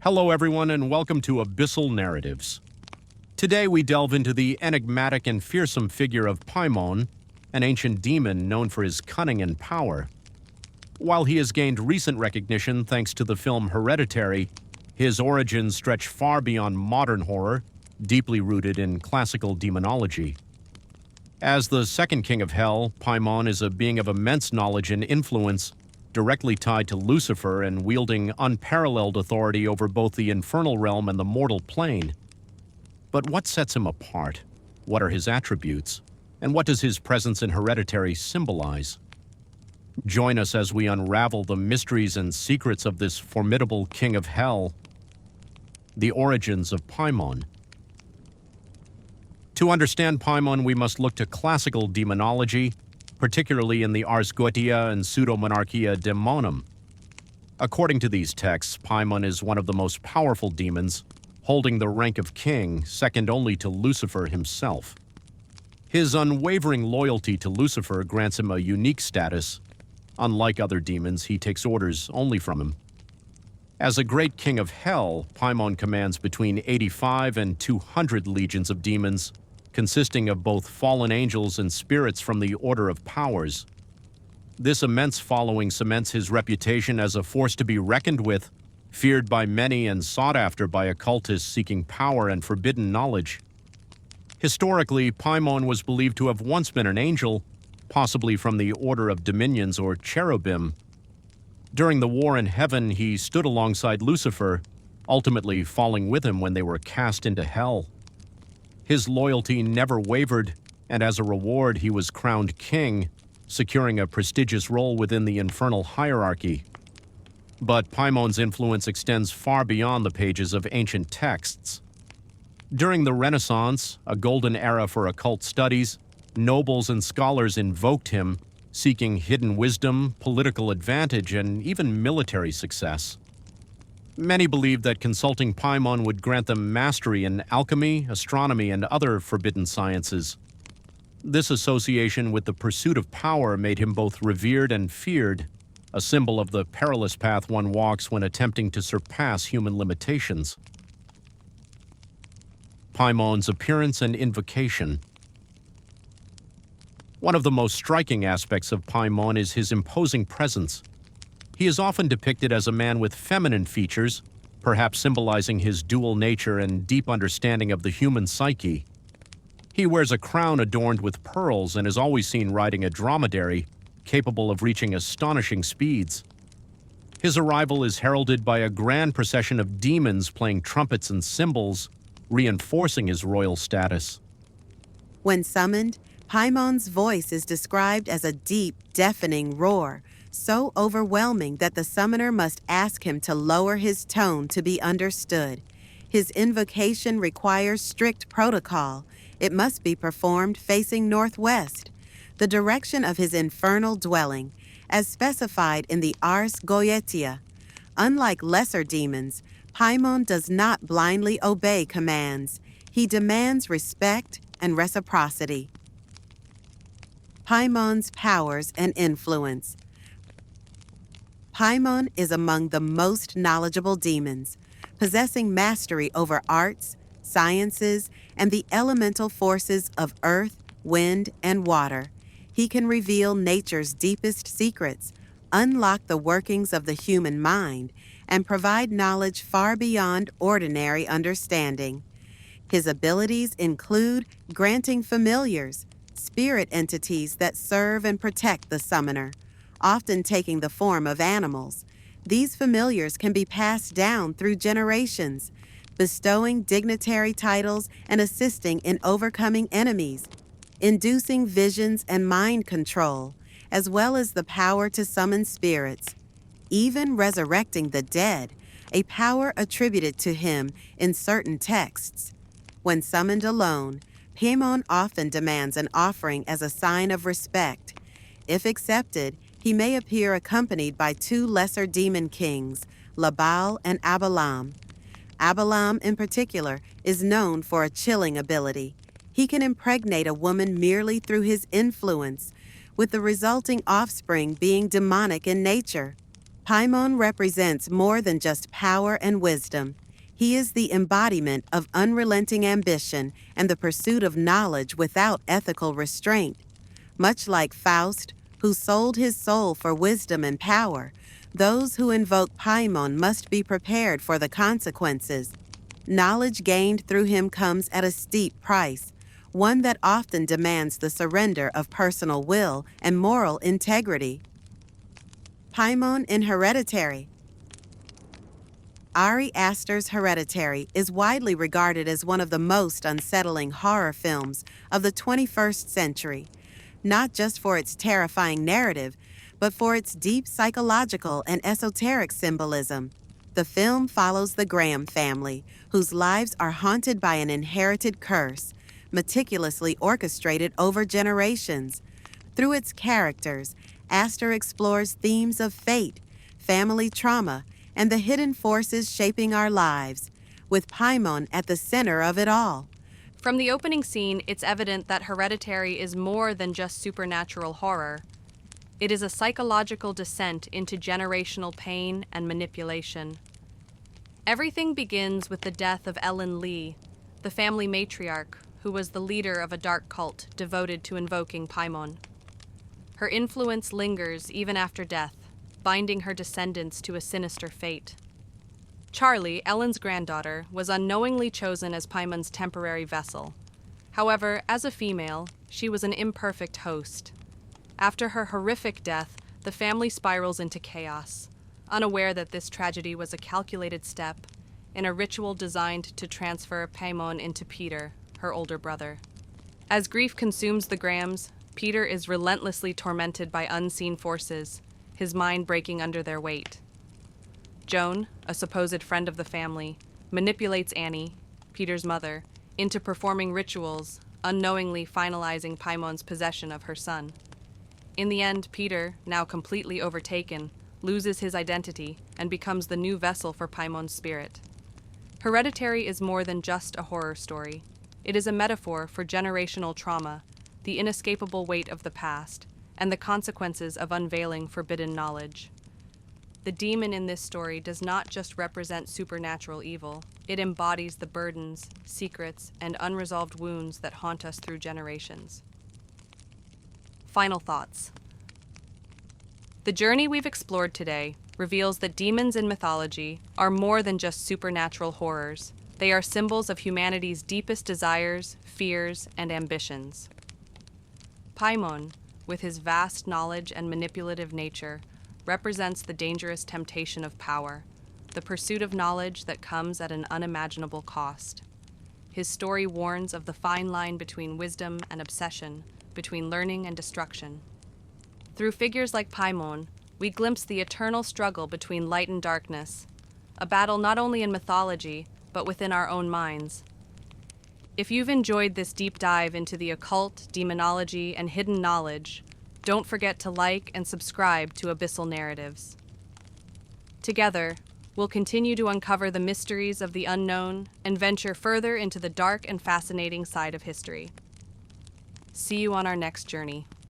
Hello everyone and welcome to Abyssal Narratives. Today we delve into the enigmatic and fearsome figure of Paimon, an ancient demon known for his cunning and power. While he has gained recent recognition thanks to the film Hereditary, his origins stretch far beyond modern horror, deeply rooted in classical demonology. As the second king of hell, Paimon is a being of immense knowledge and influence, directly tied to Lucifer and wielding unparalleled authority over both the infernal realm and the mortal plane. But what sets him apart? What are his attributes? And what does his presence in Hereditary symbolize? Join us as we unravel the mysteries and secrets of this formidable king of hell, the origins of Paimon. To understand Paimon, we must look to classical demonology, particularly in the Ars Goetia and Pseudo-Monarchia Demonum. According to these texts, Paimon is one of the most powerful demons, holding the rank of king, second only to Lucifer himself. His unwavering loyalty to Lucifer grants him a unique status. Unlike other demons, he takes orders only from him. As a great king of hell, Paimon commands between 85 and 200 legions of demons, consisting of both fallen angels and spirits from the Order of Powers. This immense following cements his reputation as a force to be reckoned with, feared by many and sought after by occultists seeking power and forbidden knowledge. Historically, Paimon was believed to have once been an angel, possibly from the Order of Dominions or Cherubim. During the war in heaven, he stood alongside Lucifer, ultimately falling with him when they were cast into hell. His loyalty never wavered, and as a reward he was crowned king, securing a prestigious role within the infernal hierarchy. But Paimon's influence extends far beyond the pages of ancient texts. During the Renaissance, a golden era for occult studies, nobles and scholars invoked him, seeking hidden wisdom, political advantage, and even military success. Many believed that consulting Paimon would grant them mastery in alchemy, astronomy, and other forbidden sciences. This association with the pursuit of power made him both revered and feared, a symbol of the perilous path one walks when attempting to surpass human limitations. Paimon's appearance and invocation. One of the most striking aspects of Paimon is his imposing presence. He is often depicted as a man with feminine features, perhaps symbolizing his dual nature and deep understanding of the human psyche. He wears a crown adorned with pearls and is always seen riding a dromedary, capable of reaching astonishing speeds. His arrival is heralded by a grand procession of demons playing trumpets and cymbals, reinforcing his royal status. When summoned, Paimon's voice is described as a deep, deafening roar, so overwhelming that the summoner must ask him to lower his tone to be understood. His invocation requires strict protocol. It must be performed facing northwest, the direction of his infernal dwelling, as specified in the Ars Goetia. Unlike lesser demons, Paimon does not blindly obey commands. He demands respect and reciprocity. Paimon's powers and influence. Paimon is among the most knowledgeable demons, possessing mastery over arts, sciences, and the elemental forces of earth, wind, and water. He can reveal nature's deepest secrets, unlock the workings of the human mind, and provide knowledge far beyond ordinary understanding. His abilities include granting familiars, spirit entities that serve and protect the summoner, often taking the form of animals. These familiars can be passed down through generations, bestowing dignitary titles and assisting in overcoming enemies, inducing visions and mind control, as well as the power to summon spirits, even resurrecting the dead, a power attributed to him in certain texts. When summoned alone, Paimon often demands an offering as a sign of respect. If accepted, he may appear accompanied by two lesser demon kings, Labal and Abalam. Abalam, in particular, is known for a chilling ability. He can impregnate a woman merely through his influence, with the resulting offspring being demonic in nature. Paimon represents more than just power and wisdom. He is the embodiment of unrelenting ambition and the pursuit of knowledge without ethical restraint. Much like Faust, who sold his soul for wisdom and power, those who invoke Paimon must be prepared for the consequences. Knowledge gained through him comes at a steep price, one that often demands the surrender of personal will and moral integrity. Paimon in Hereditary. Ari Aster's Hereditary is widely regarded as one of the most unsettling horror films of the 21st century, not just for its terrifying narrative, but for its deep psychological and esoteric symbolism. The film follows the Graham family, whose lives are haunted by an inherited curse, meticulously orchestrated over generations. Through its characters, Aster explores themes of fate, family trauma, and the hidden forces shaping our lives, with Paimon at the center of it all. From the opening scene, it's evident that Hereditary is more than just supernatural horror. It is a psychological descent into generational pain and manipulation. Everything begins with the death of Ellen Lee, the family matriarch, who was the leader of a dark cult devoted to invoking Paimon. Her influence lingers even after death, binding her descendants to a sinister fate. Charlie, Ellen's granddaughter, was unknowingly chosen as Paimon's temporary vessel. However, as a female, she was an imperfect host. After her horrific death, the family spirals into chaos, unaware that this tragedy was a calculated step in a ritual designed to transfer Paimon into Peter, her older brother. As grief consumes the Grahams, Peter is relentlessly tormented by unseen forces, his mind breaking under their weight. Joan, a supposed friend of the family, manipulates Annie, Peter's mother, into performing rituals, unknowingly finalizing Paimon's possession of her son. In the end, Peter, now completely overtaken, loses his identity and becomes the new vessel for Paimon's spirit. Hereditary is more than just a horror story. It is a metaphor for generational trauma, the inescapable weight of the past, and the consequences of unveiling forbidden knowledge. The demon in this story does not just represent supernatural evil, it embodies the burdens, secrets, and unresolved wounds that haunt us through generations. Final thoughts. The journey we've explored today reveals that demons in mythology are more than just supernatural horrors. They are symbols of humanity's deepest desires, fears, and ambitions. Paimon, with his vast knowledge and manipulative nature, represents the dangerous temptation of power, the pursuit of knowledge that comes at an unimaginable cost. His story warns of the fine line between wisdom and obsession, between learning and destruction. Through figures like Paimon, we glimpse the eternal struggle between light and darkness, a battle not only in mythology, but within our own minds. If you've enjoyed this deep dive into the occult, demonology, and hidden knowledge, don't forget to like and subscribe to Abyssal Narratives. Together, we'll continue to uncover the mysteries of the unknown and venture further into the dark and fascinating side of history. See you on our next journey.